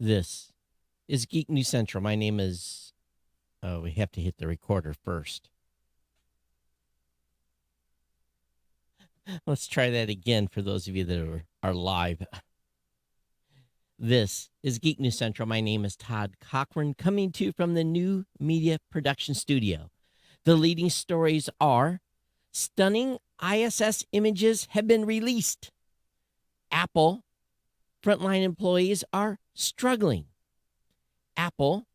This is Geek News Central. My name is. Oh, we have to hit the recorder first. Let's try that again for those of you that are live. This is Geek News Central. My name is Todd Cochran, coming to you from the New Media Production Studio. The leading stories are stunning ISS images have been released. Apple frontline employees are struggling. Apple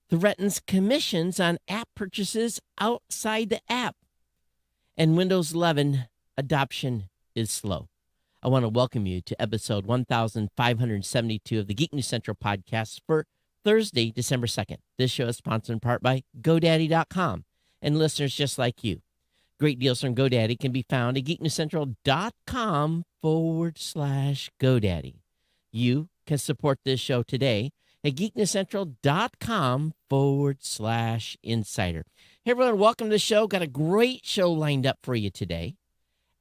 threatens commissions on app purchases outside the app. And Windows 11 adoption is slow. I want to welcome you to episode 1572 of the Geek News Central podcast for Thursday, December 2nd. This show is sponsored in part by GoDaddy.com and listeners just like you. Great deals from GoDaddy can be found at geeknewscentral.com/GoDaddy. You can support this show today at geeknewscentral.com/insider. Hey, everyone, welcome to the show. Got a great show lined up for you today.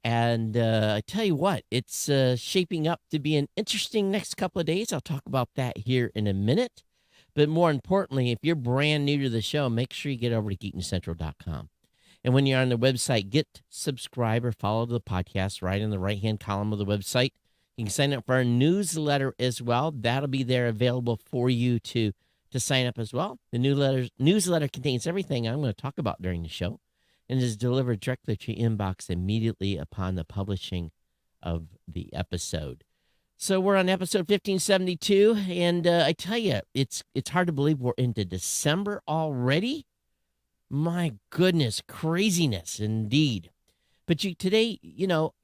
And I tell you what, it's shaping up to be an interesting next couple of days. I'll talk about that here in a minute. But more importantly, if you're brand new to the show, make sure you get over to geeknewscentral.com. And when you're on the website, get subscribe or follow the podcast right in the right-hand column of the website. You can sign up for our newsletter as well. That'll be there available for you to sign up as well. The newsletter contains everything I'm going to talk about during the show and is delivered directly to your inbox immediately upon the publishing of the episode. So we're on episode 1572, and I tell you, it's hard to believe we're into December already. My goodness, craziness indeed. But today,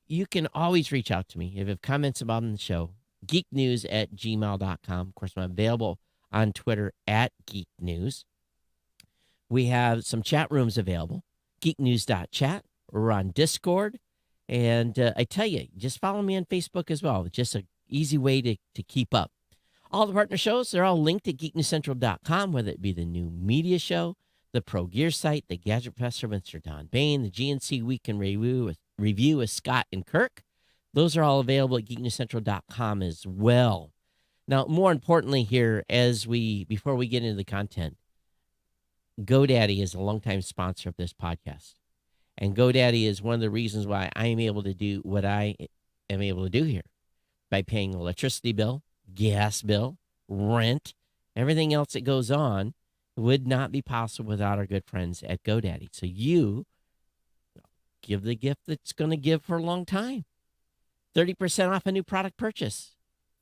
you can always reach out to me if you have comments about the show, geeknews@gmail.com. Of course, I'm available on Twitter @geeknews. We have some chat rooms available, geeknews.chat. We're on Discord. And I tell you, just follow me on Facebook as well. It's just an easy way to keep up. All the partner shows, they're all linked at geeknewscentral.com, whether it be the new media show, the Pro Gear site, the Gadget Professor with Mr. Don Bain, the GNC Week in Review with Scott and Kirk. Those are all available at geeknewscentral.com as well. Now, more importantly here, before we get into the content, GoDaddy is a longtime sponsor of this podcast. And GoDaddy is one of the reasons why I am able to do what I am able to do here by paying electricity bill, gas bill, rent, everything else that goes on would not be possible without our good friends at GoDaddy. So you give the gift that's going to give for a long time. 30% off a new product purchase.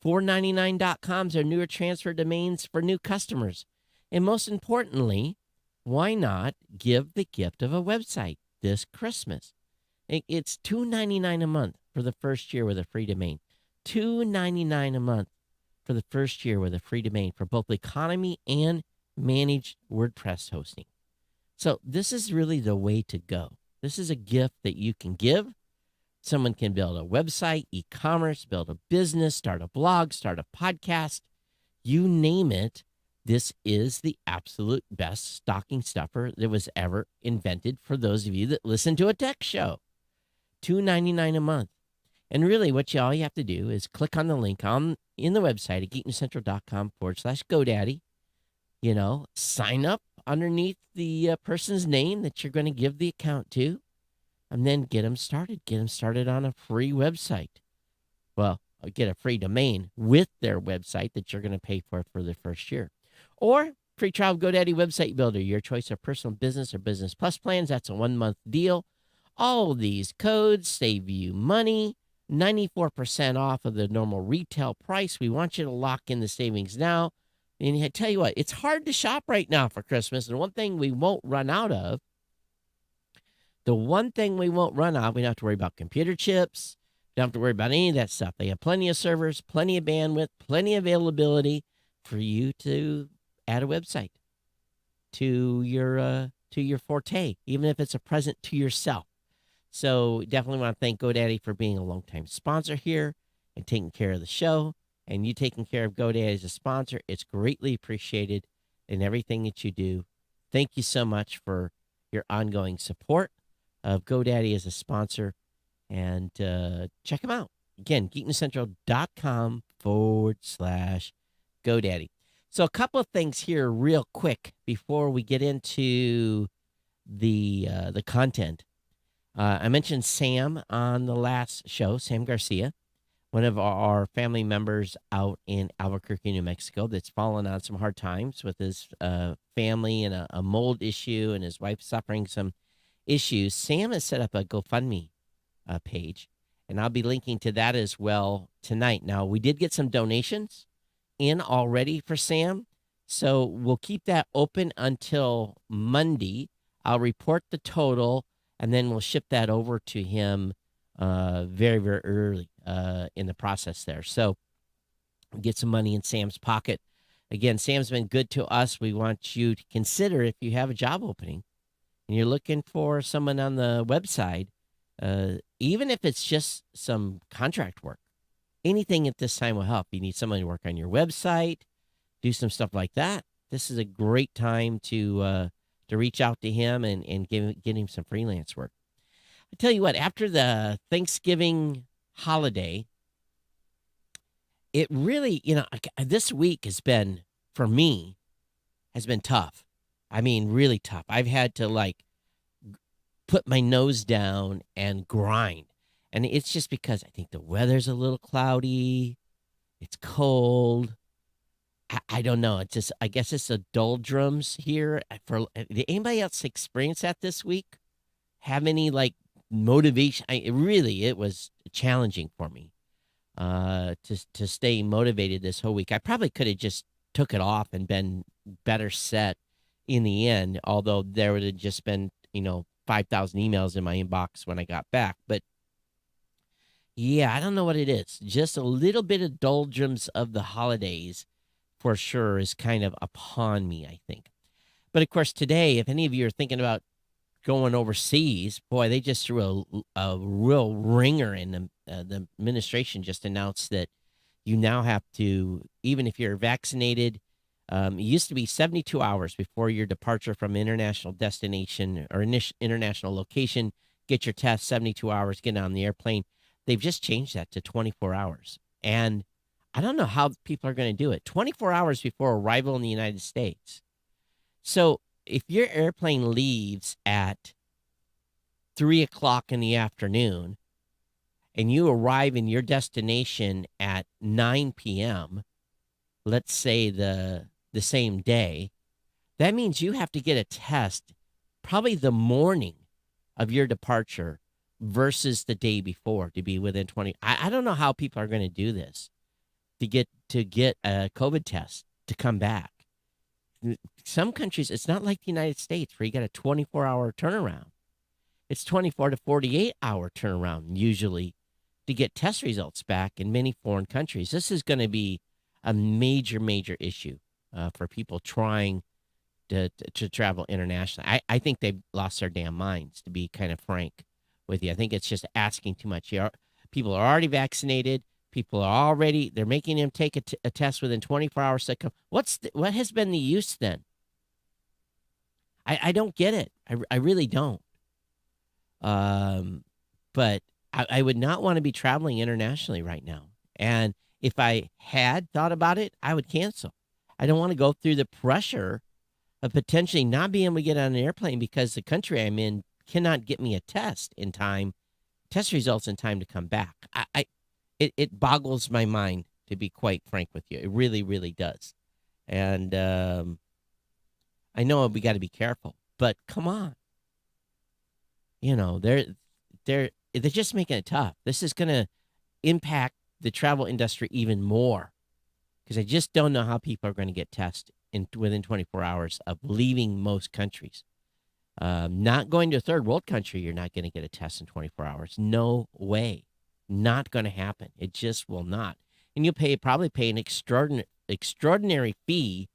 499.com's are newer transfer domains for new customers. And most importantly, why not give the gift of a website this Christmas? It's $2.99 a month for the first year with a free domain. $2.99 a month for the first year with a free domain for both economy and managed WordPress hosting. So this is really the way to go. This is a gift that you can give. Someone can build a website, e-commerce, build a business, start a blog, start a podcast, you name it. This is the absolute best stocking stuffer that was ever invented for those of you that listen to a tech show. $2.99 a month. And really all you have to do is click on the link in the website at geeknewscentral.com/GoDaddy. Sign up underneath the person's name that you're going to give the account to, and then get them started. Get them started on a free website. Well, get a free domain with their website that you're going to pay for the first year. Or free trial of GoDaddy Website Builder, your choice of personal business or business plus plans. That's a 1-month deal. All these codes save you money, 94% off of the normal retail price. We want you to lock in the savings now. And I tell you what, it's hard to shop right now for Christmas. And one thing we won't run out of, we don't have to worry about computer chips. Don't have to worry about any of that stuff. They have plenty of servers, plenty of bandwidth, plenty of availability for you to add a website to your forte, even if it's a present to yourself. So definitely want to thank GoDaddy for being a longtime sponsor here and taking care of the show. And you taking care of GoDaddy as a sponsor, it's greatly appreciated in everything that you do. Thank you so much for your ongoing support of GoDaddy as a sponsor. And check them out. Again, geeknewscentral.com/GoDaddy. So a couple of things here real quick before we get into the content. I mentioned Sam on the last show, Sam Garcia, one of our family members out in Albuquerque, New Mexico, that's fallen on some hard times with his family and a mold issue, and his wife suffering some issues. Sam has set up a GoFundMe page, and I'll be linking to that as well tonight. Now, we did get some donations in already for Sam, so we'll keep that open until Monday. I'll report the total, and then we'll ship that over to him very, very early in the process there. So get some money in Sam's pocket. Again, Sam's been good to us. We want you to consider, if you have a job opening and you're looking for someone on the website, even if it's just some contract work, anything at this time will help. You need someone to work on your website, do some stuff like that. This is a great time to reach out to him and get him some freelance work. I tell you what, after the Thanksgiving holiday, it really, this week has been, for me, has been tough. I mean, really tough. I've had to put my nose down and grind. And it's just because I think the weather's a little cloudy. It's cold. I don't know. It's just, I guess it's the doldrums here. Did anybody else experience that this week? Have any motivation? It was challenging for me to stay motivated this whole week. I probably could have just took it off and been better set in the end, although there would have just been 5,000 emails in my inbox when I got back. But yeah, I don't know what it is. Just a little bit of doldrums of the holidays for sure is kind of upon me, I think. But of course, today, if any of you are thinking about going overseas, boy, they just threw a real ringer in. The administration just announced that you now have to, even if you're vaccinated, it used to be 72 hours before your departure from international destination or international location, get your test, 72 hours, get on the airplane. They've just changed that to 24 hours. And I don't know how people are going to do it. 24 hours before arrival in the United States. So if your airplane leaves at 3:00 in the afternoon and you arrive in your destination at 9 p.m., let's say the same day, that means you have to get a test probably the morning of your departure versus the day before to be within 20. I don't know how people are going to do this to get a COVID test to come back. Some countries, it's not like the United States where you got a 24-hour turnaround. It's 24 to 48-hour turnaround usually to get test results back in many foreign countries. This is going to be a major, major issue for people trying to travel internationally. I think they've lost their damn minds, to be kind of frank with you. I think it's just asking too much. People are already vaccinated. People are already, they're making them take a test within 24 hours. What has been the use then? I don't get it. I really don't. But I would not want to be traveling internationally right now. And if I had thought about it, I would cancel. I don't want to go through the pressure of potentially not being able to get on an airplane because the country I'm in cannot get me a test results in time to come back. It boggles my mind, to be quite frank with you. It really, really does. And I know we got to be careful, but come on. They're just making it tough. This is going to impact the travel industry even more because I just don't know how people are going to get tested within 24 hours of leaving most countries. Not going to a third world country, you're not going to get a test in 24 hours. No way. Not going to happen. It just will not. And you'll probably pay an extraordinary fee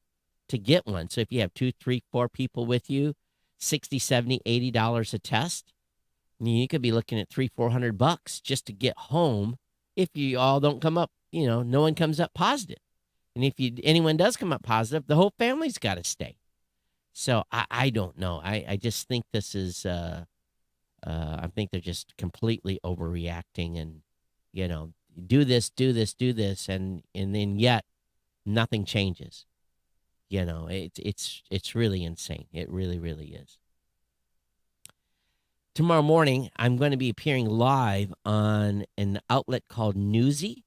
to get one. So if you have 2, 3, 4 people with you, $60, $70, $80 a test, you could be looking at $300-$400 just to get home if you all don't come up, no one comes up positive. And if anyone does come up positive, the whole family's got to stay. So I don't know. I just think this is, I think they're just completely overreacting and, do this, and then yet nothing changes. It's really insane. It really, really is. Tomorrow morning, I'm going to be appearing live on an outlet called Newsy,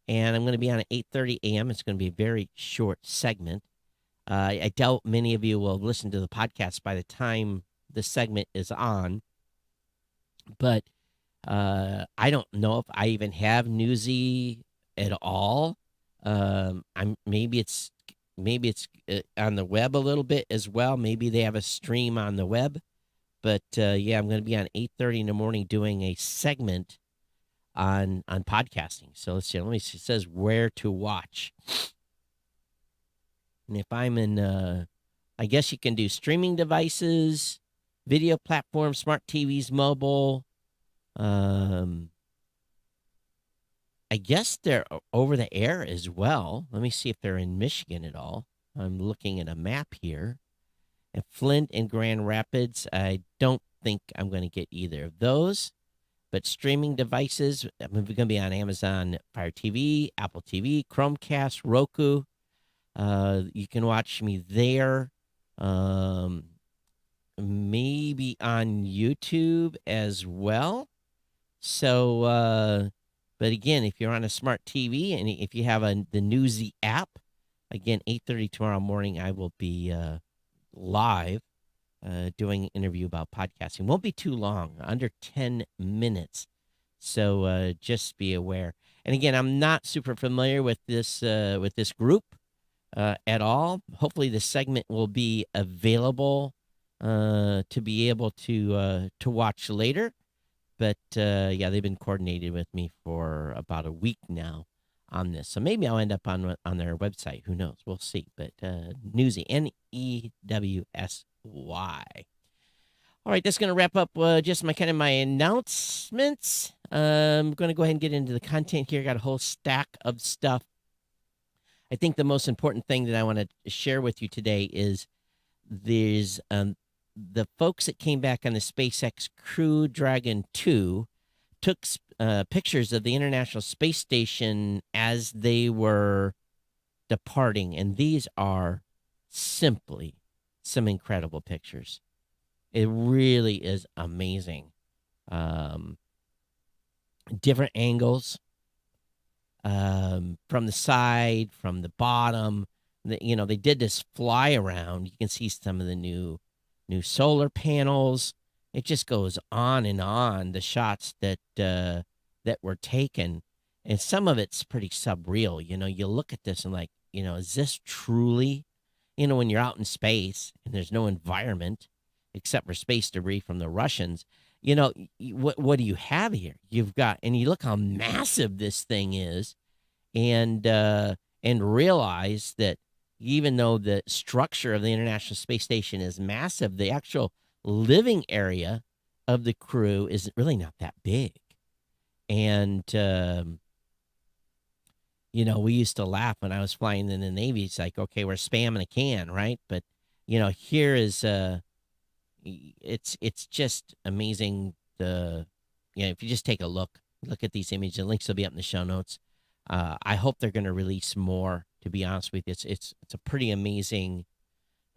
and I'm going to be on at 8:30 a.m. It's going to be a very short segment. I doubt many of you will listen to the podcast by the time the segment is on, but I don't know if I even have Newsy at all. I'm maybe it's on the web a little bit as well. Maybe they have a stream on the web, but yeah, I'm going to be on 8:30 in the morning doing a segment on podcasting. So let's see. Let me see. It says where to watch, and if I'm in, I guess you can do streaming devices, video platforms, smart TVs, mobile. Um, I guess they're over the air as well. Let me see if they're in Michigan at all. I'm looking at a map here. And Flint and Grand Rapids, I don't think I'm going to get either of those. But streaming devices, I'm going to be on Amazon Fire TV, Apple TV, Chromecast, Roku. You can watch me there. Maybe on YouTube as well. So, but again, if you're on a smart TV and if you have the Newsy app, again, 8:30 tomorrow morning, I will be live doing an interview about podcasting. Won't be too long, under 10 minutes. So just be aware. And again, I'm not super familiar with this group at all. Hopefully, the segment will be available to be able to watch later. But yeah, they've been coordinated with me for about a week now on this. So maybe I'll end up on their website. Who knows? We'll see. But Newsy, Newsy. All right, that's going to wrap up just my announcements. I'm going to go ahead and get into the content here. Got a whole stack of stuff. I think the most important thing that I want to share with you today is there's the folks that came back on the SpaceX Crew Dragon 2 took pictures of the International Space Station as they were departing, and these are simply some incredible pictures. It really is amazing. Different angles, from the side, from the bottom. They did this fly around. You can see some of the new solar panels. It just goes on and on. The shots that were taken, and some of it's pretty surreal. You look at this and like, is this truly, when you're out in space and there's no environment except for space debris from the Russians, what do you have here? You've got, and you look how massive this thing is, and realize that even though the structure of the International Space Station is massive, the actual living area of the crew is really not that big. And, we used to laugh when I was flying in the Navy. It's like, okay, we're spamming a can, right? But, here is, it's just amazing. If you just take a look at these images, the links will be up in the show notes. I hope they're going to release more, to be honest with you. It's a pretty amazing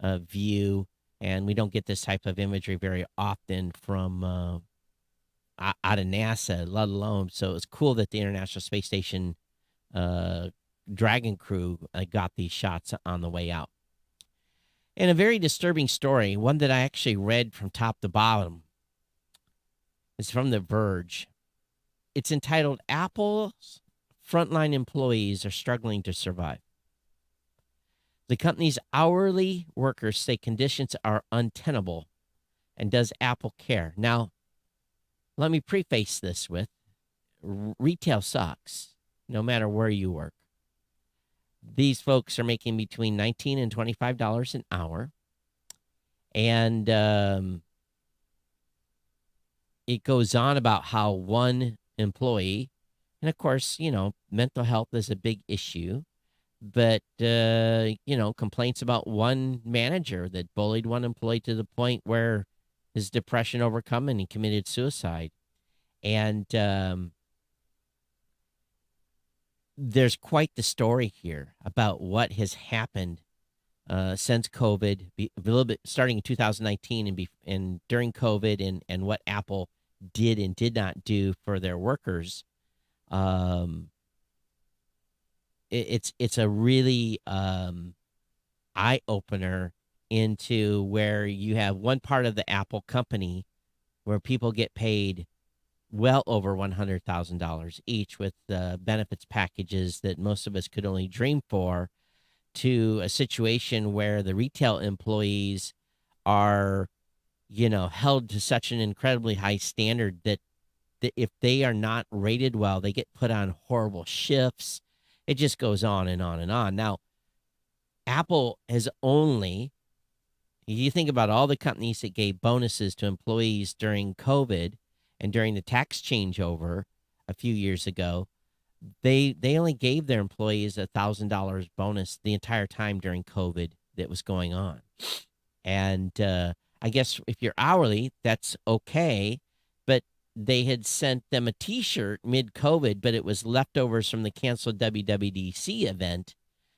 view, and we don't get this type of imagery very often from out of NASA, let alone. So it's cool that the International Space Station Dragon crew got these shots on the way out. And a very disturbing story, one that I actually read from top to bottom, is from The Verge. It's entitled, Apple's Frontline Employees Are Struggling to Survive. The company's hourly workers say conditions are untenable, and does Apple care? Now, let me preface this with, retail sucks, no matter where you work. These folks are making between $19 and $25 an hour. And it goes on about how one employee, and of course, mental health is a big issue, but, complaints about one manager that bullied one employee to the point where his depression overcome and he committed suicide. And there's quite the story here about what has happened since COVID, a little bit starting in 2019 and during COVID, and what Apple did and did not do for their workers. Um, it's a really eye opener into where you have one part of the Apple company where people get paid well over $100,000 each with benefits packages that most of us could only dream for, to a situation where the retail employees are, held to such an incredibly high standard that if they are not rated well, they get put on horrible shifts. It just goes on and on and on. Now, Apple has only, you think about all the companies that gave bonuses to employees during COVID and during the tax changeover a few years ago, they only gave their employees $1,000 bonus the entire time during COVID that was going on. And I guess if you're hourly, that's okay. But they had sent them a T-shirt mid-COVID, but it was leftovers from the canceled WWDC event.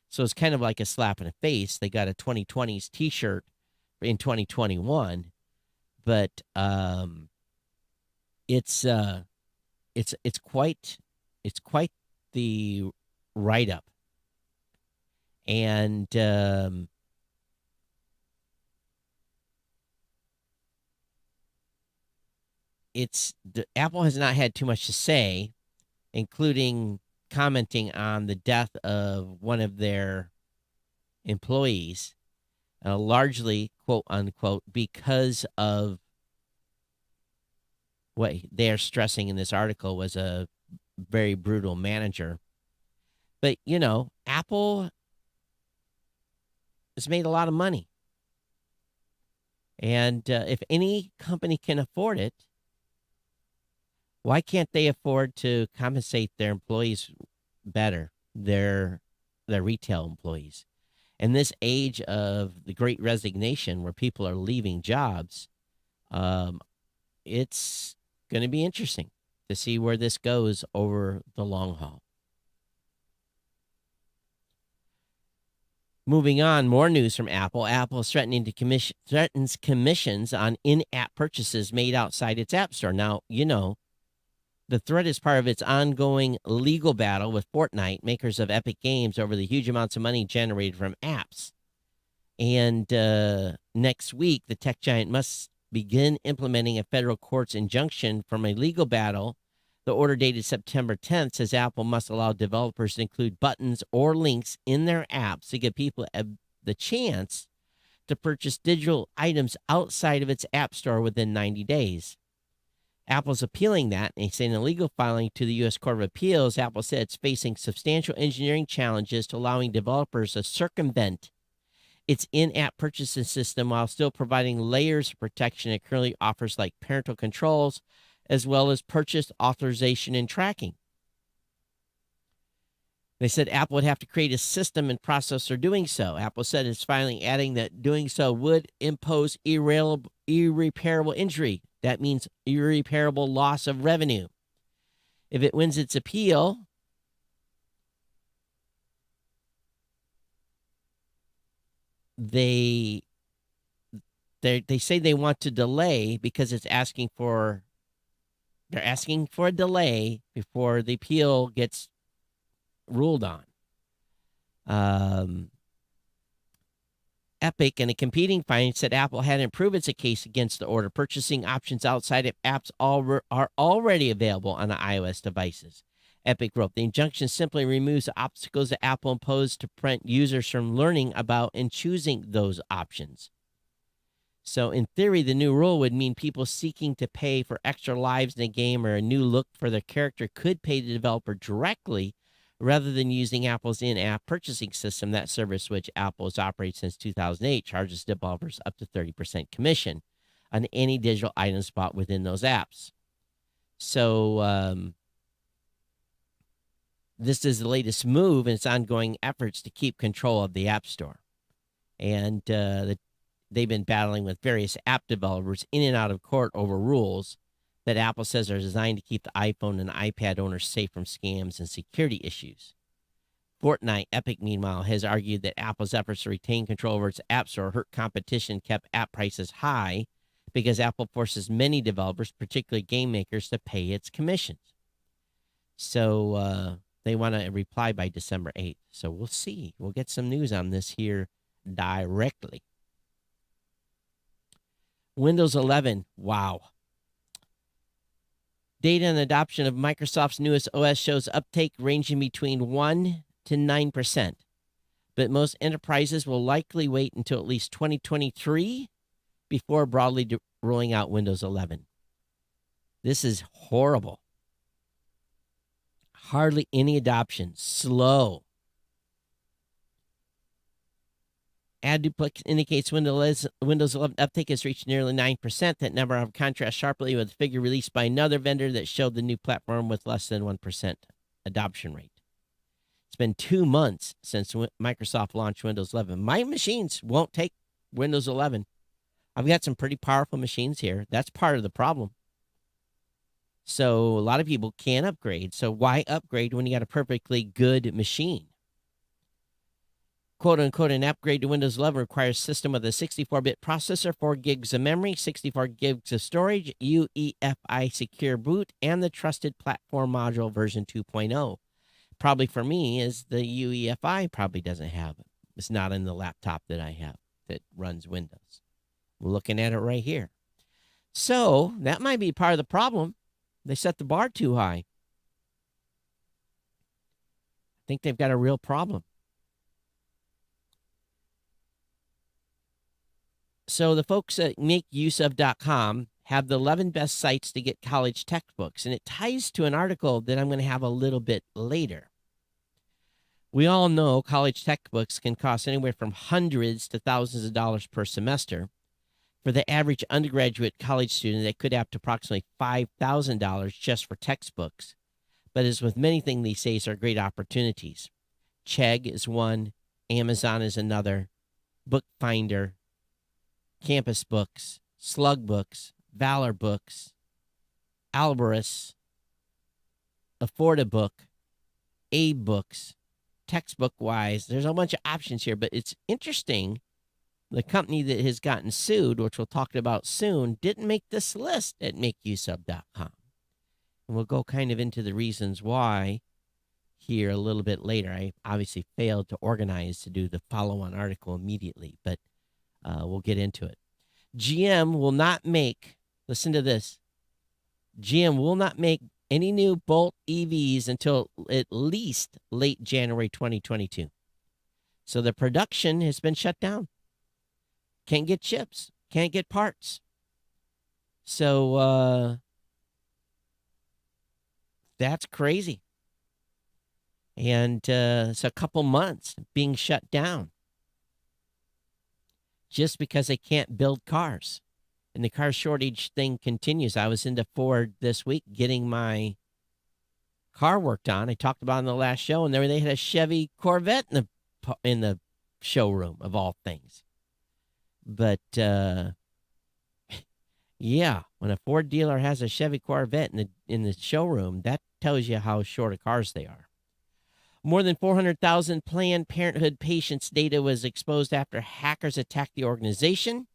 So it's kind of like a slap in the face. They got a 2020s T-shirt in 2021, but it's quite the write-up, and Apple has not had too much to say, including commenting on the death of one of their employees, largely, quote unquote, because of what they're stressing in this article was a very brutal manager. But, Apple has made a lot of money. And if any company can afford it, why can't they afford to compensate their employees better, their retail employees? In this age of the Great Resignation, where people are leaving jobs, it's going to be interesting to see where this goes over the long haul. Moving on, more news from Apple. Apple is threatens commissions on in-app purchases made outside its App Store. Now, the threat is part of its ongoing legal battle with Fortnite, makers of Epic Games, over the huge amounts of money generated from apps. And next week, the tech giant must begin implementing a federal court's injunction from a legal battle. The order dated September 10th says Apple must allow developers to include buttons or links in their apps to give people the chance to purchase digital items outside of its App Store within 90 days. Apple's appealing that, and in a legal filing to the U.S. Court of Appeals, Apple said it's facing substantial engineering challenges to allowing developers to circumvent its in-app purchasing system while still providing layers of protection it currently offers, like parental controls, as well as purchase authorization and tracking. They said Apple would have to create a system and process for doing so. Apple said it's finally adding that doing so would impose irreparable injury. That means irreparable loss of revenue. If it wins its appeal, they say they want to delay because they're asking for a delay before the appeal gets ruled on. Epic and a competing finding said Apple hadn't proved its case against the order. Purchasing options outside of apps are already available on the iOS devices. Epic wrote, the injunction simply removes the obstacles that Apple imposed to prevent users from learning about and choosing those options. So in theory, the new rule would mean people seeking to pay for extra lives in a game or a new look for their character could pay the developer directly rather than using Apple's in-app purchasing system. That service, which Apple has operated since 2008, charges developers up to 30% commission on any digital items bought within those apps. So this is the latest move in its ongoing efforts to keep control of the App Store. And they've been battling with various app developers in and out of court over rules that Apple says are designed to keep the iPhone and iPad owners safe from scams and security issues. Fortnite. Epic, meanwhile, has argued that Apple's efforts to retain control over its app store hurt competition, kept app prices high because Apple forces many developers, particularly game makers, to pay its commissions. So they want to reply by December 8th. So we'll see. We'll get some news on this here directly. Windows 11. Wow. Data and adoption of Microsoft's newest OS shows uptake ranging between 1 to 9%. But most enterprises will likely wait until at least 2023 before broadly rolling out Windows 11. This is horrible. Hardly any adoption. Slow. Ad duplex indicates Windows 11 uptake has reached nearly 9%. That number contrasts sharply with a figure released by another vendor that showed the new platform with less than 1% adoption rate. It's been 2 months since Microsoft launched Windows 11. My machines won't take Windows 11. I've got some pretty powerful machines here. That's part of the problem. So a lot of people can't upgrade. So why upgrade when you got a perfectly good machine? Quote unquote, an upgrade to Windows 11 requires a system with a 64-bit processor, 4 gigs of memory, 64 gigs of storage, UEFI secure boot, and the trusted platform module version 2.0. Probably for me is the UEFI probably doesn't have it. It's not in the laptop that I have that runs Windows. We're looking at it right here. So that might be part of the problem. They set the bar too high. I think they've got a real problem. So the folks at makeuseof.com have the 11 best sites to get college textbooks, and it ties to an article that I'm going to have a little bit later. We all know college textbooks can cost anywhere from hundreds to thousands of dollars per semester. For the average undergraduate college student, that could add up to approximately $5,000 just for textbooks. But as with many things these days, are great opportunities. Chegg is one, Amazon is another, Bookfinder, Campus Books, Slug Books, Valor Books, Alberus, Affordabook, Abe Books, Textbook-wise. There's a bunch of options here, but it's interesting. The company that has gotten sued, which we'll talk about soon, didn't make this list at makeuseof.com. And we'll go kind of into the reasons why here a little bit later. I obviously failed to organize to do the follow-on article immediately, but we'll get into it. GM will not make, listen to this, GM will not make any new Bolt EVs until at least late January 2022. So the production has been shut down. Can't get chips, can't get parts. So that's crazy. And it's a couple months being shut down just because they can't build cars. And the car shortage thing continues. I was into Ford this week getting my car worked on. I talked about it in the last show, and there they had a Chevy Corvette in the showroom, of all things. But, yeah, when a Ford dealer has a Chevy Corvette in the showroom, that tells you how short of cars they are. More than 400,000 Planned Parenthood patients' data was exposed after hackers attacked the organization.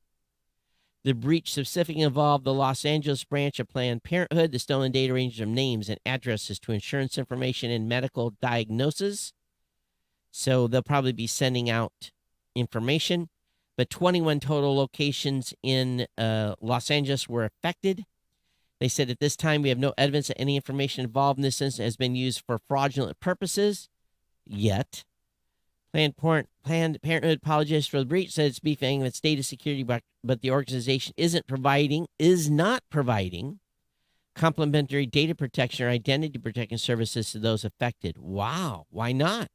The breach specifically involved the Los Angeles branch of Planned Parenthood. The stolen data ranges from names and addresses to insurance information and medical diagnosis. So they'll probably be sending out information. But 21 total locations in Los Angeles were affected. They said at this time we have no evidence that any information involved in this incident has been used for fraudulent purposes yet. Planned Parenthood apologized for the breach, said it's beefing its data security, but the organization is not providing complementary data protection or identity protection services to those affected. Wow, why not?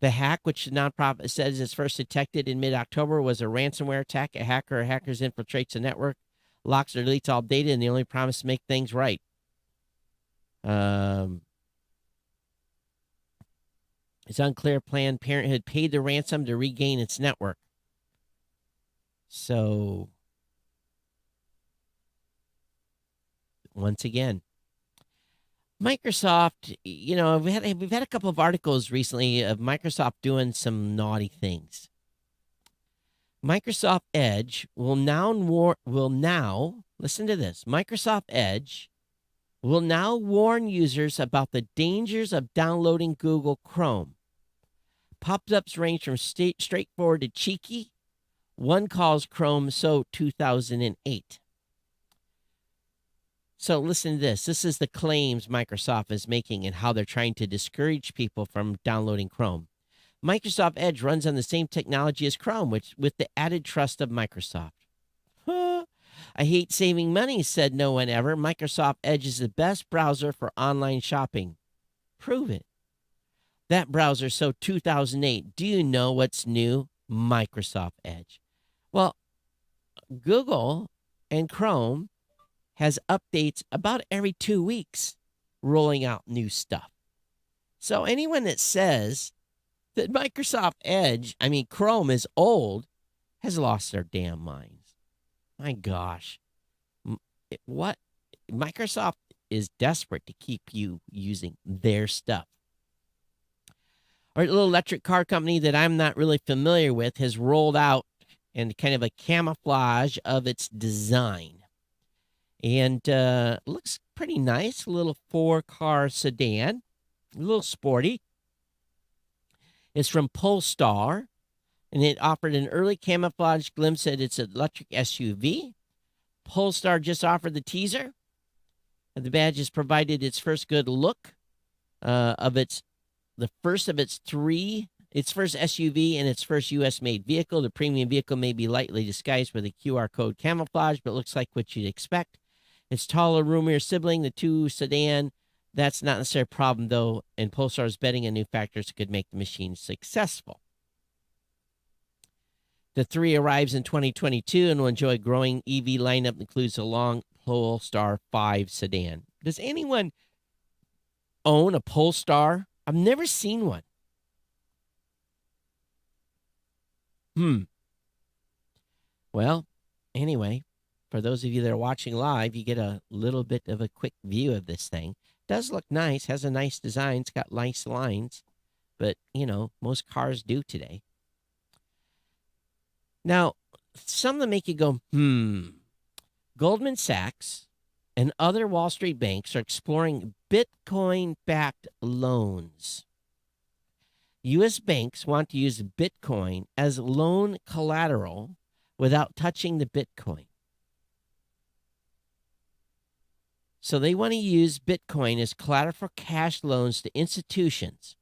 The hack, which the nonprofit says is first detected in mid-October, was a ransomware attack. A hacker or hackers infiltrates the network, locks or deletes all data, and the only promise to make things right. It's unclear Planned Parenthood paid the ransom to regain its network. So, once again, Microsoft, we've had a couple of articles recently of Microsoft doing some naughty things. Microsoft Edge will now listen to this. Microsoft Edge will now warn users about the dangers of downloading Google Chrome. Pop-ups range from straightforward to cheeky. One calls Chrome so 2008. So listen to this. This is the claims Microsoft is making and how they're trying to discourage people from downloading Chrome. Microsoft Edge runs on the same technology as Chrome, which with the added trust of Microsoft. I hate saving money, said no one ever. Microsoft Edge is the best browser for online shopping. Prove it. That browser, so 2008. Do you know what's new? Microsoft Edge. Well, Google and Chrome has updates about every 2 weeks, rolling out new stuff. So anyone that says that Microsoft Edge, Chrome is old, has lost their damn minds. My gosh. What? Microsoft is desperate to keep you using their stuff. Or a little electric car company that I'm not really familiar with has rolled out and kind of a camouflage of its design. And looks pretty nice. A little 4-car sedan. A little sporty. It's from Polestar. And it offered an early camouflage glimpse at its electric SUV. Polestar just offered the teaser. The badge has provided its first good look the first of its first SUV and its first U.S.-made vehicle. The premium vehicle may be lightly disguised with a QR code camouflage, but looks like what you'd expect. Its taller, roomier sibling, the 2 sedan, that's not necessarily a problem, though, and Polestar is betting on new factors that could make the machine successful. The 3 arrives in 2022 and will enjoy a growing EV lineup that includes a long Polestar 5 sedan. Does anyone own a Polestar? I've never seen one. Well, anyway, for those of you that are watching live, you get a little bit of a quick view of this thing. It does look nice, has a nice design, it's got nice lines, but, most cars do today. Now, some that make you go, Goldman Sachs and other Wall Street banks are exploring Bitcoin-backed loans. U.S. banks want to use Bitcoin as loan collateral without touching the Bitcoin. So they want to use Bitcoin as collateral for cash loans to institutions.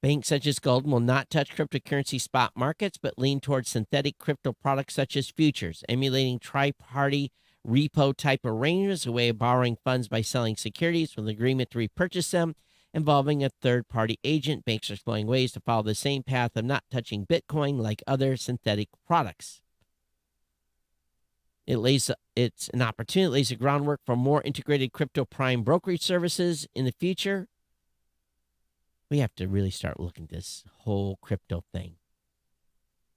Banks such as Goldman will not touch cryptocurrency spot markets, but lean towards synthetic crypto products such as futures, emulating tri-party repo type arrangements, a way of borrowing funds by selling securities with an agreement to repurchase them, involving a third-party agent. Banks are exploring ways to follow the same path of not touching Bitcoin like other synthetic products. It's an opportunity that lays the groundwork for more integrated crypto prime brokerage services in the future. We have to really start looking at this whole crypto thing.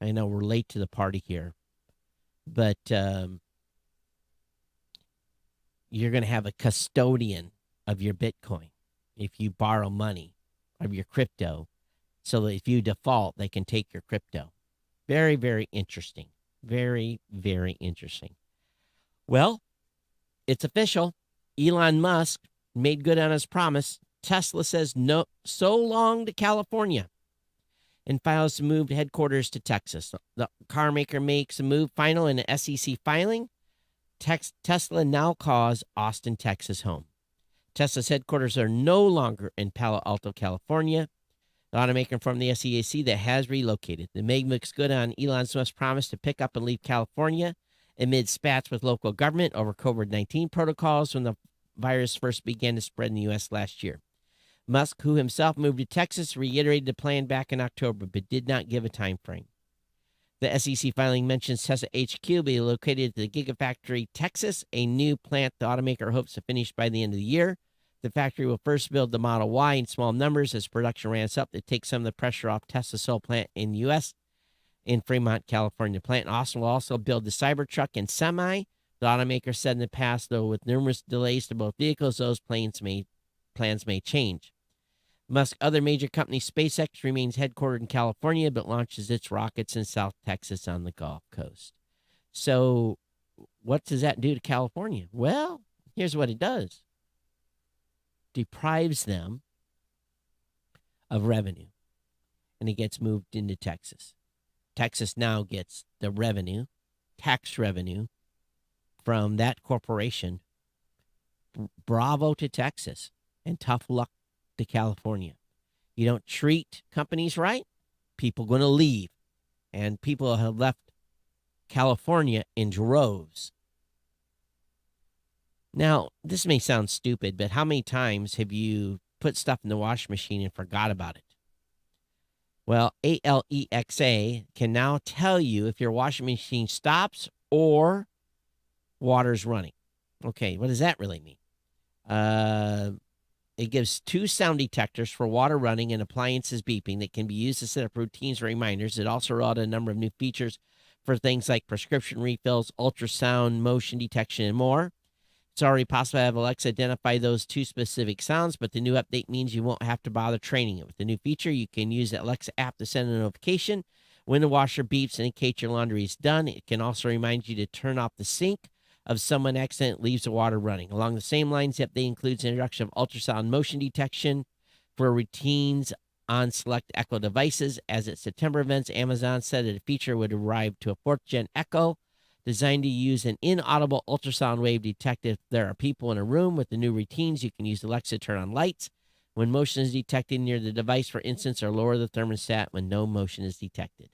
I know we're late to the party here, but you're going to have a custodian of your Bitcoin if you borrow money of your crypto, so that if you default, they can take your crypto. Very, very interesting. Very, very interesting. Well, it's official. Elon Musk made good on his promise. Tesla says no, so long to California, and files to move headquarters to Texas. The car maker makes a move final in an SEC filing. Tesla now calls Austin, Texas home. Tesla's headquarters are no longer in Palo Alto, California. The automaker informed the SEC that has relocated. The move looks good on Elon Musk's promise to pick up and leave California amid spats with local government over COVID-19 protocols when the virus first began to spread in the U.S. last year. Musk, who himself moved to Texas, reiterated the plan back in October, but did not give a time frame. The SEC filing mentions Tesla HQ will be located at the Gigafactory, Texas, a new plant the automaker hopes to finish by the end of the year. The factory will first build the Model Y in small numbers as production ramps up to take some of the pressure off Tesla's sole plant in the U.S. in Fremont, California. The plant in Austin will also build the Cybertruck and Semi, The automaker said in the past, though, with numerous delays to both vehicles, those plans may change. Musk's other major company, SpaceX, remains headquartered in California, but launches its rockets in South Texas on the Gulf Coast. So what does that do to California? Well, here's what it does. Deprives them of revenue, and it gets moved into Texas. Texas now gets the revenue, tax revenue, from that corporation. Bravo to Texas, and tough luck to California. You don't treat companies right, people going to leave, and people have left California in droves. Now, this may sound stupid, but how many times have you put stuff in the washing machine and forgot about it? Well, Alexa can now tell you if your washing machine stops or water's running. Okay, what does that really mean? It gives 2 sound detectors for water running and appliances beeping that can be used to set up routines or reminders. It also rolled out a number of new features for things like prescription refills, ultrasound, motion detection, and more. It's already possible to have Alexa identify those 2 specific sounds, but the new update means you won't have to bother training it. With the new feature, you can use the Alexa app to send a notification when the washer beeps and indicate your laundry is done. It can also remind you to turn off the sink if someone accidentally leaves the water running. Along the same lines, the update includes the introduction of ultrasound motion detection for routines on select Echo devices. As its September events, Amazon said that a feature would arrive to a 4th-gen Echo designed to use an inaudible ultrasound wave detect if there are people in a room. With the new routines, you can use Alexa to turn on lights when motion is detected near the device, for instance, or lower the thermostat when no motion is detected.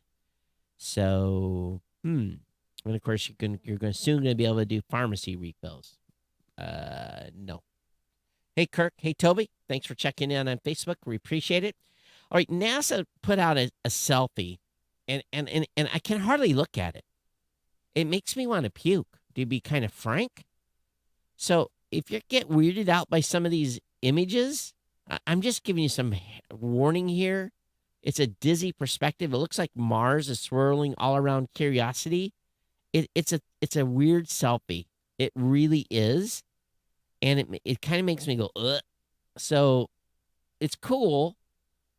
So, and of course, you're soon going to be able to do pharmacy refills. No. Hey, Kirk. Hey, Toby. Thanks for checking in on Facebook. We appreciate it. All right, NASA put out a selfie, and I can hardly look at it. It makes me want to puke, to be kind of frank. So if you get weirded out by some of these images, I'm just giving you some warning here. It's a dizzy perspective. It looks like Mars is swirling all around Curiosity. It's a weird selfie. It really is. And it kind of makes me go, ugh. So it's cool,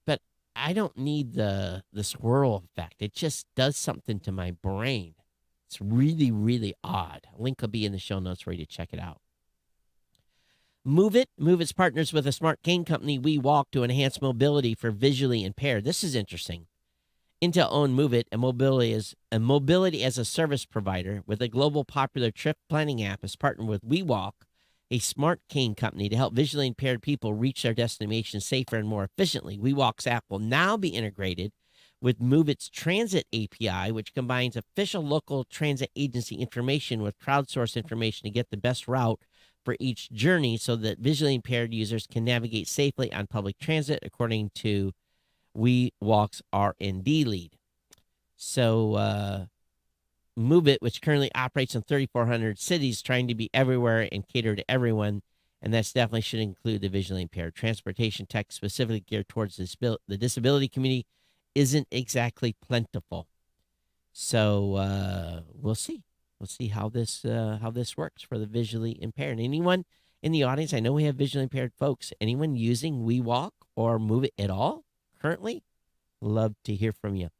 but I don't need the swirl effect. It just does something to my brain. It's really, really odd. A link will be in the show notes for you to check it out. Move It's partners with a smart cane company, WeWalk, to enhance mobility for visually impaired. This is interesting. Intel owned Move It, a mobility as a service provider with a global popular trip planning app, has partnered with WeWalk, a smart cane company, to help visually impaired people reach their destination safer and more efficiently. WeWalk's app will now be integrated with Move It's Transit API, which combines official local transit agency information with crowdsourced information to get the best route for each journey so that visually impaired users can navigate safely on public transit, according to WeWalk's R&D lead. So Move It, which currently operates in 3,400 cities, trying to be everywhere and cater to everyone, and that's definitely should include the visually impaired. Transportation tech specifically geared towards the disability community isn't exactly plentiful. So we'll see. We'll see how this works for the visually impaired. Anyone in the audience, I know we have visually impaired folks. Anyone using WeWalk or Move It at all currently? Love to hear from you.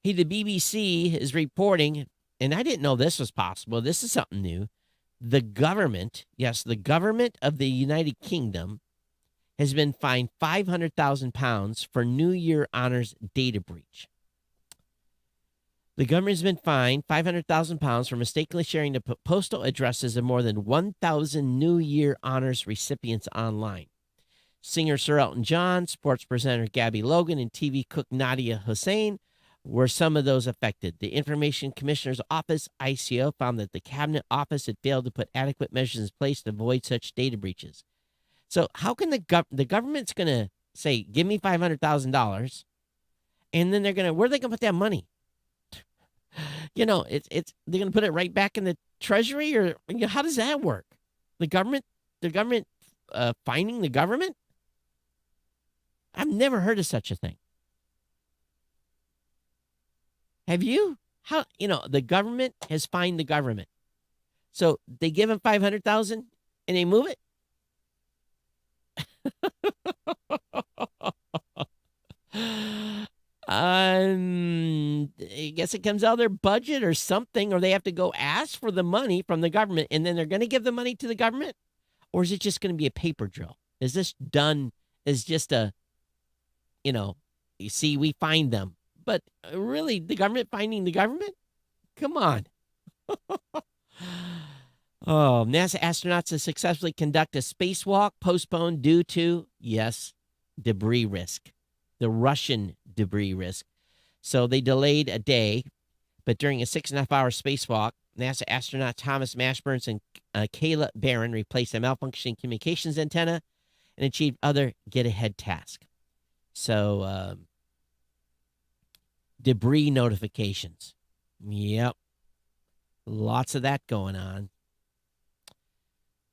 Hey, the BBC is reporting, and I didn't know this was possible. This is something new. The government of the United Kingdom has been fined £500,000 for New Year honors data breach. The government has been fined £500,000 for mistakenly sharing the postal addresses of more than 1,000 New Year honors recipients online. Singer Sir Elton John, sports presenter Gabby Logan, and TV cook Nadia Hussein were some of those affected. The Information Commissioner's Office, ICO, found that the Cabinet Office had failed to put adequate measures in place to avoid such data breaches. So how can the government's going to say, give me $500,000, and then where are they going to put that money? They're going to put it right back in the Treasury, or how does that work? The government fining the government? I've never heard of such a thing. Have you? The government has fined the government. So they give him 500,000 and they move it. I guess it comes out of their budget or something, or they have to go ask for the money from the government, and then they're going to give the money to the government, or is it just going to be a paper drill? Is this done as just a, you see, we find them, but really, the government finding the government? Come on. Oh, NASA astronauts have successfully conducted a spacewalk postponed due to, yes, debris risk, the Russian debris risk. So they delayed a day, but during a 6.5-hour spacewalk, NASA astronaut Thomas Mashburn and Kayla Barron replaced a malfunctioning communications antenna and achieved other get-ahead tasks. So debris notifications. Yep. Lots of that going on.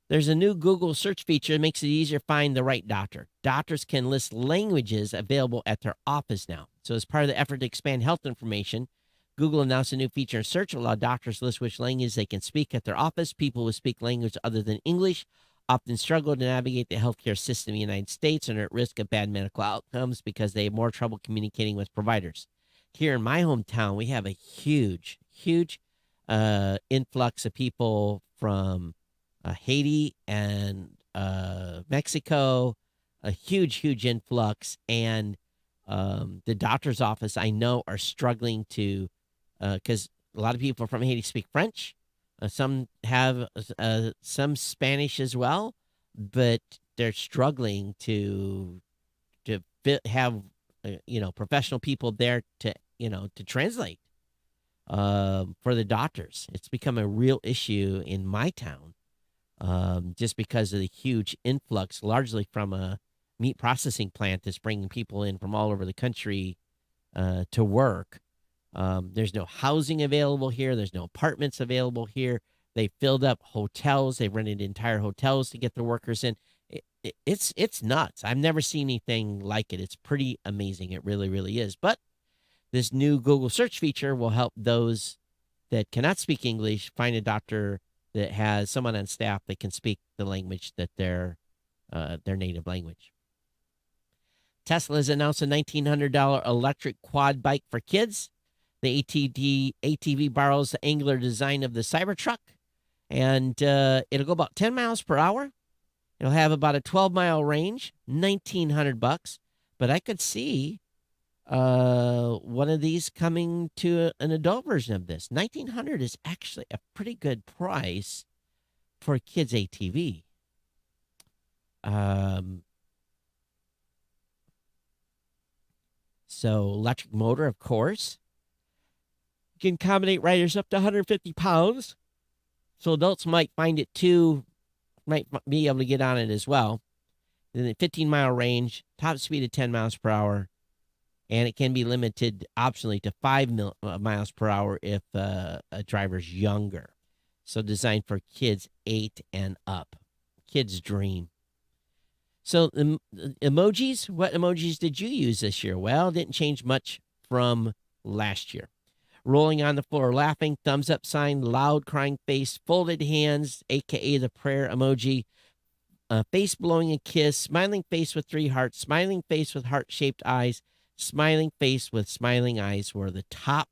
There's a new Google search feature that makes it easier to find the right doctor. Doctors can list languages available at their office now. So as part of the effort to expand health information, Google announced a new feature in search that allows doctors to list which language they can speak at their office. People who speak language other than English often struggle to navigate the healthcare system in the United States and are at risk of bad medical outcomes because they have more trouble communicating with providers. Here in my hometown, we have a huge influx of people from Haiti and Mexico, a huge influx. And the doctor's office, I know, are struggling to, because a lot of people from Haiti speak French. Some have some Spanish as well, but they're struggling to have, professional people there to translate for the doctors. It's become a real issue in my town. Just because of the huge influx, largely from a meat processing plant that's bringing people in from all over the country to work. There's no housing available here. There's no apartments available here. They filled up hotels. They rented entire hotels to get their workers in. It's nuts. I've never seen anything like it. It's pretty amazing. It really, really is. But this new Google search feature will help those that cannot speak English find a doctor that has someone on staff that can speak the language that their native language. Tesla has announced a $1,900 electric quad bike for kids. The ATV borrows the angular design of the Cybertruck, and it'll go about 10 miles per hour. It'll have about a 12-mile range, $1,900. But I could see one of these coming to an adult version of this. $1,900 is actually a pretty good price for a kid's ATV. So electric motor, of course. You can accommodate riders up to 150 pounds. So adults might be able to get on it as well. Then a 15-mile range, top speed of 10 miles per hour. And it can be limited optionally to 5 miles per hour if a driver's younger. So designed for kids 8 and up. Kids' dream. So emojis, what emojis did you use this year? Well, it didn't change much from last year. Rolling on the floor, laughing, thumbs up sign, loud crying face, folded hands, a.k.a. the prayer emoji, face blowing a kiss, smiling face with 3 hearts, smiling face with heart-shaped eyes, smiling face with smiling eyes were the top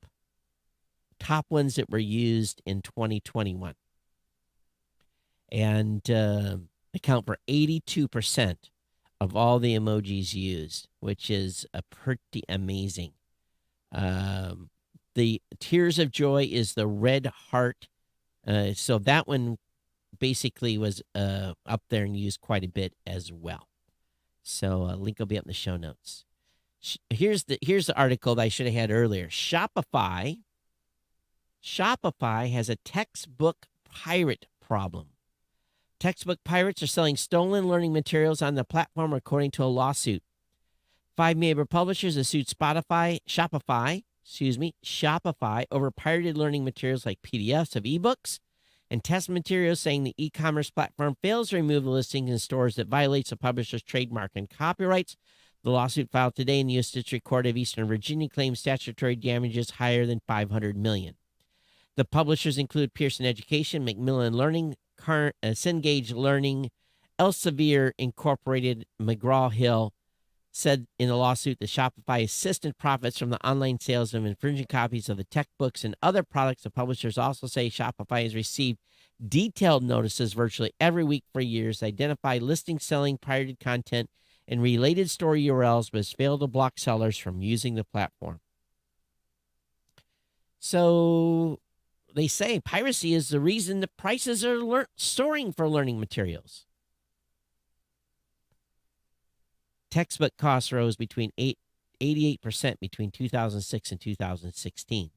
ones that were used in 2021. And account for 82% of all the emojis used, which is a pretty amazing. The tears of joy is the red heart. So that one basically was up there and used quite a bit as well. So link will be up in the show notes. Here's the article that I should have had earlier. Shopify has a textbook pirate problem. Textbook pirates are selling stolen learning materials on the platform, according to a lawsuit. 5 major publishers have sued Shopify over pirated learning materials like PDFs of ebooks and test materials, saying the e-commerce platform fails to remove the listings in stores that violates the publisher's trademark and copyrights. The lawsuit filed today in the U.S. District Court of Eastern Virginia claims statutory damages higher than $500 million. The publishers include Pearson Education, Macmillan Learning, Cengage Learning, Elsevier Incorporated. McGraw-Hill said in the lawsuit that Shopify assisted profits from the online sales of infringing copies of the tech books and other products. The publishers also say Shopify has received detailed notices virtually every week for years, identify listing selling pirated content and related store URLs, but has failed to block sellers from using the platform. So they say piracy is the reason the prices are soaring for learning materials. Textbook costs rose between 88% between 2006 and 2016.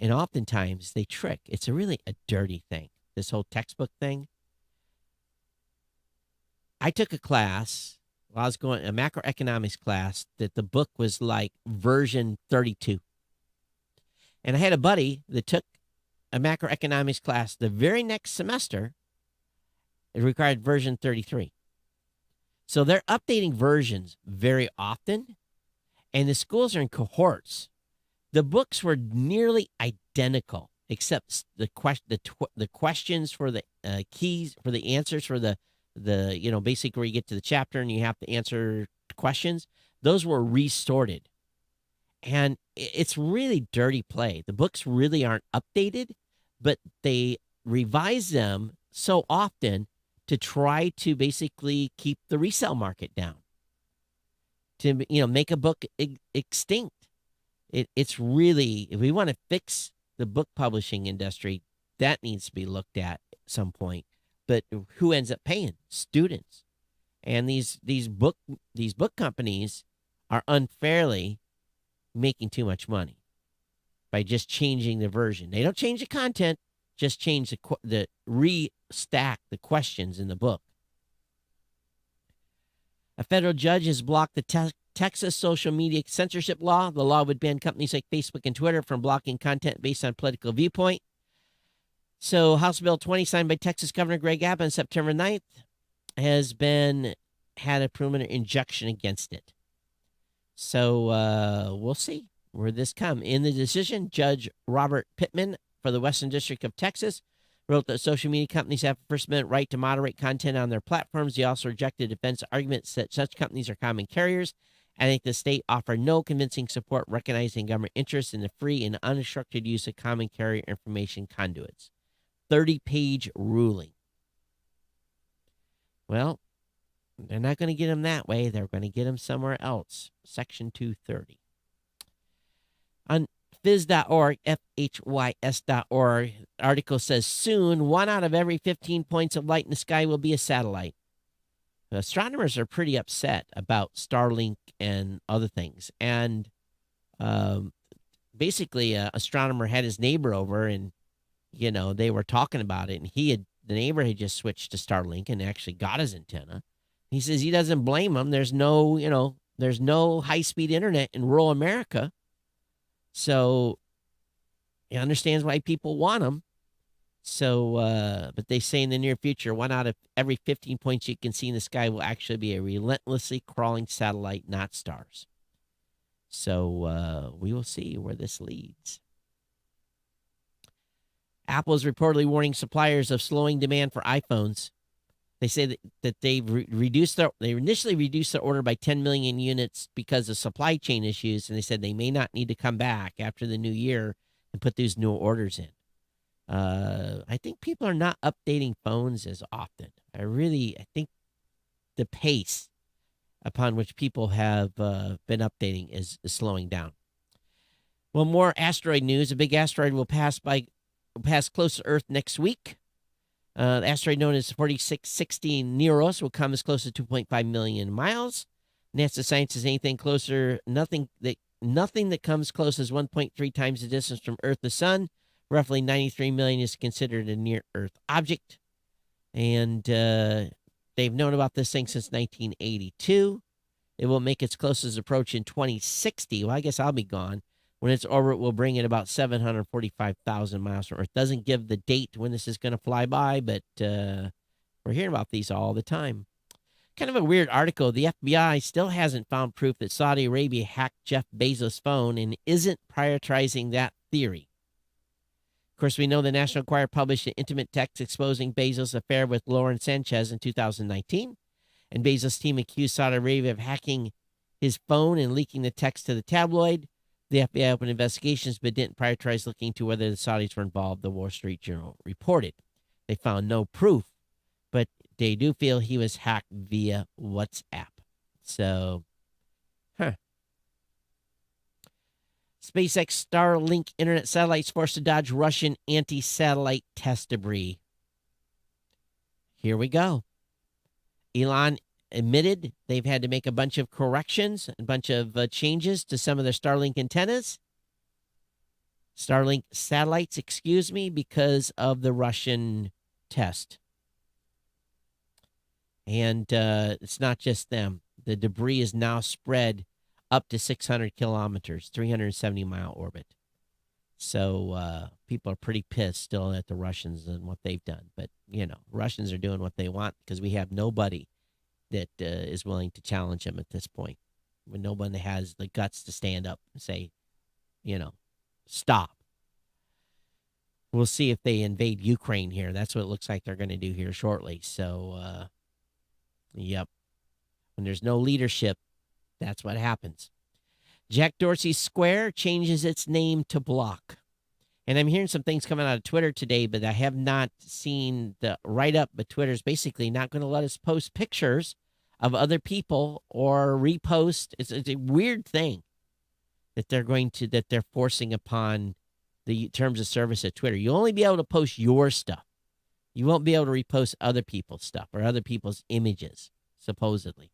And oftentimes they trick. It's really a dirty thing, this whole textbook thing. I took a class while I was going, a macroeconomics class, that the book was like version 32. And I had a buddy that took a macroeconomics class the very next semester. It required version 33. So they're updating versions very often, and the schools are in cohorts. The books were nearly identical, except the questions for the keys, for the answers for the basically where you get to the chapter and you have to answer questions. Those were resorted. And it's really dirty play. The books really aren't updated, but they revise them so often to try to basically keep the resale market down, to make a book extinct. It's really, if we want to fix the book publishing industry, that needs to be looked at some point. But who ends up paying? Students. And these book companies are unfairly making too much money by just changing the version. They don't change the content, just change the restack the questions in the book. A federal judge has blocked the Texas social media censorship law. The law would ban companies like Facebook and Twitter from blocking content based on political viewpoint. So House Bill 20, signed by Texas Governor Greg Abbott on September 9th, has had a preliminary injunction against it. So we'll see where this comes. In the decision, Judge Robert Pittman for the Western District of Texas wrote that social media companies have a First Amendment right to moderate content on their platforms. He also rejected defense arguments that such companies are common carriers. I think the state offered no convincing support recognizing government interest in the free and unobstructed use of common carrier information conduits. 30-page ruling. Well, they're not going to get them that way. They're going to get them somewhere else. Section 230. On phys.org, FHYS.org, article says soon 1 out of every 15 points of light in the sky will be a satellite. Astronomers are pretty upset about Starlink and other things. And basically, an astronomer had his neighbor over and, they were talking about it. And the neighbor had just switched to Starlink and actually got his antenna. He says he doesn't blame him. There's no high-speed internet in rural America. So he understands why people want them. So, but they say in the near future, 1 out of every 15 points you can see in the sky will actually be a relentlessly crawling satellite, not stars. So we will see where this leads. Apple is reportedly warning suppliers of slowing demand for iPhones. They say that they initially reduced their order by 10 million units because of supply chain issues, and they said they may not need to come back after the new year and put these new orders in. I think people are not updating phones as often. I think the pace upon which people have been updating is slowing down. Well, more asteroid news. A big asteroid will pass close to Earth next week. The asteroid known as 4660 Neros will come as close to 2.5 million miles. NASA science says nothing that comes close as 1.3 times the distance from Earth to Sun. Roughly 93 million is considered a near-Earth object. And they've known about this thing since 1982. It will make its closest approach in 2060. Well, I guess I'll be gone. When its orbit will bring it about 745,000 miles from Earth. Doesn't give the date when this is going to fly by, but we're hearing about these all the time. Kind of a weird article. The FBI still hasn't found proof that Saudi Arabia hacked Jeff Bezos' phone and isn't prioritizing that theory. Of course, we know the National Enquirer published an intimate text exposing Bezos' affair with Lauren Sanchez in 2019, and Bezos' team accused Saudi Arabia of hacking his phone and leaking the text to the tabloid. The FBI opened investigations but didn't prioritize looking into whether the Saudis were involved, the Wall Street Journal reported. They found no proof, but they do feel he was hacked via WhatsApp. So, SpaceX Starlink internet satellites forced to dodge Russian anti-satellite test debris. Here we go. Elon admitted they've had to make a bunch of corrections, a bunch of changes to some of their Starlink antennas. Starlink satellites, because of the Russian test. And it's not just them. The debris is now spread up to 600 kilometers, 370-mile orbit. So people are pretty pissed still at the Russians and what they've done. But, Russians are doing what they want because we have nobody that is willing to challenge them at this point. When nobody has the guts to stand up and say, stop. We'll see if they invade Ukraine here. That's what it looks like they're going to do here shortly. So, yep. When there's no leadership, that's what happens. Jack Dorsey's Square changes its name to Block. And I'm hearing some things coming out of Twitter today, but I have not seen the write-up. But Twitter's basically not going to let us post pictures of other people or repost. It's a weird thing that they're forcing upon the terms of service at Twitter. You'll only be able to post your stuff. You won't be able to repost other people's stuff or other people's images, supposedly.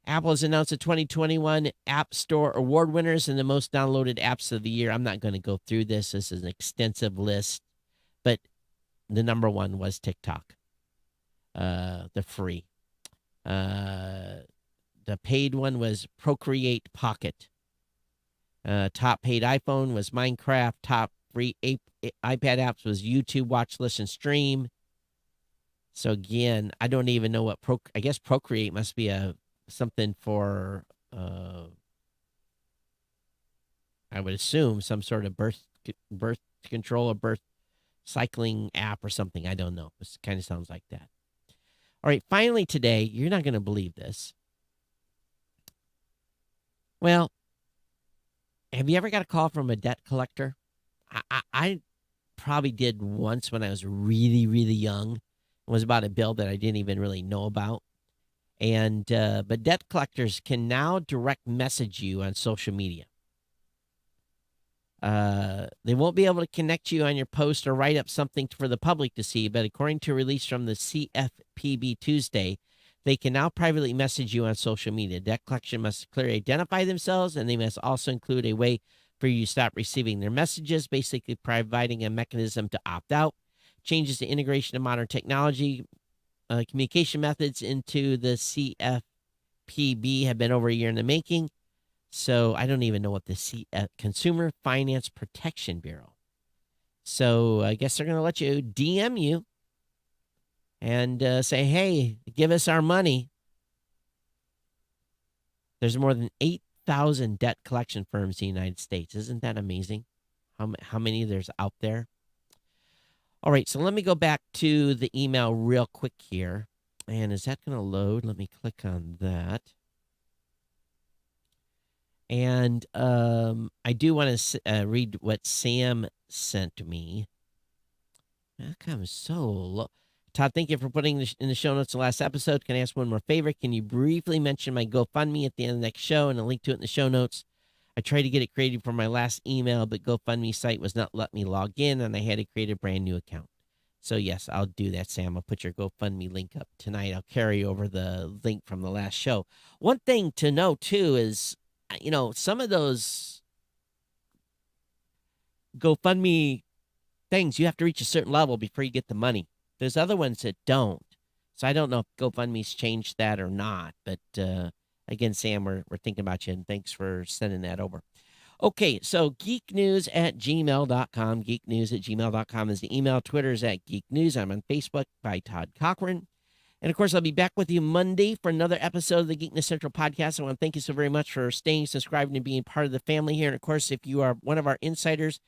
Apple has announced the 2021 App Store Award winners and the most downloaded apps of the year. I'm not going to go through this. This is an extensive list, but the number one was TikTok, the free. The paid one was Procreate Pocket. Top paid iPhone was Minecraft. Top free iPad apps was YouTube, Watch, Listen, Stream. So again, I don't even know what I guess Procreate must be something for, I would assume, some sort of birth control or birth cycling app or something. I don't know. It kind of sounds like that. All right, finally today, you're not going to believe this. Well, have you ever got a call from a debt collector? I probably did once when I was really, really young. It was about a bill that I didn't even really know about. And but debt collectors can now direct message you on social media. They won't be able to connect you on your post or write up something for the public to see, but according to a release from the CFPB Tuesday, they can now privately message you on social media. Debt collection must clearly identify themselves, and they must also include a way for you to stop receiving their messages, basically providing a mechanism to opt out. Changes to integration of modern technology, communication methods into the CFPB have been over a year in the making. So I don't even know what the Consumer Finance Protection Bureau. So I guess they're going to let you DM you and say, hey, give us our money. There's more than 8,000 debt collection firms in the United States. Isn't that amazing? How many there's out there? All right, so let me go back to the email real quick here. And is that going to load? Let me click on that. And I do want to read what Sam sent me. That comes so low. Todd, thank you for putting in the show notes the last episode. Can I ask one more favor? Can you briefly mention my GoFundMe at the end of the next show and a link to it in the show notes? I tried to get it created for my last email, but GoFundMe site was not letting me log in, and I had to create a brand new account. So, yes, I'll do that, Sam. I'll put your GoFundMe link up tonight. I'll carry over the link from the last show. One thing to know, too, is, some of those GoFundMe things, you have to reach a certain level before you get the money. There's other ones that don't. So I don't know if GoFundMe's changed that or not. But again, Sam, we're thinking about you, and thanks for sending that over. Okay, so geeknews@gmail.com. Geeknews@gmail.com is the email. Twitter's @geeknews. I'm on Facebook by Todd Cochran. And, of course, I'll be back with you Monday for another episode of the Geekness Central podcast. I want to thank you so very much for staying, subscribing, and being part of the family here. And, of course, if you are one of our insiders,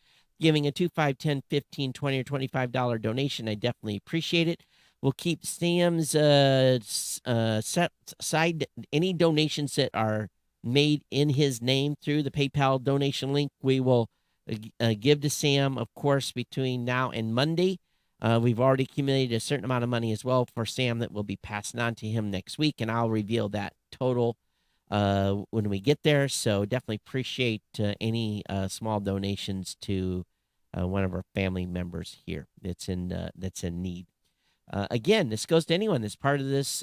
giving a $2, $5, $10, $15, $20, or $25 donation. I definitely appreciate it. We'll keep Sam's set aside any donations that are made in his name through the PayPal donation link. We will give to Sam, of course, between now and Monday. We've already accumulated a certain amount of money as well for Sam that will be passed on to him next week, and I'll reveal that total when we get there. So definitely appreciate any small donations to one of our family members here that's in need. Again, this goes to anyone that's part of this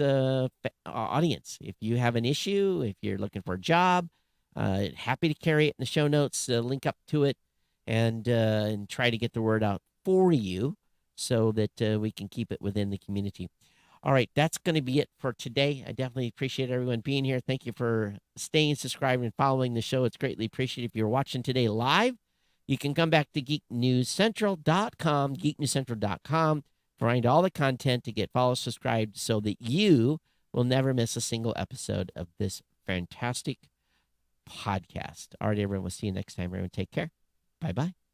audience. If you have an issue, if you're looking for a job, happy to carry it in the show notes, link up to it, and try to get the word out for you so that we can keep it within the community. All right, that's going to be it for today. I definitely appreciate everyone being here. Thank you for staying subscribed and following the show. It's greatly appreciated. If you're watching today live, you can come back to geeknewscentral.com, geeknewscentral.com, find all the content to get followed, subscribed, so that you will never miss a single episode of this fantastic podcast. All right, everyone, we'll see you next time. Everyone, take care. Bye-bye.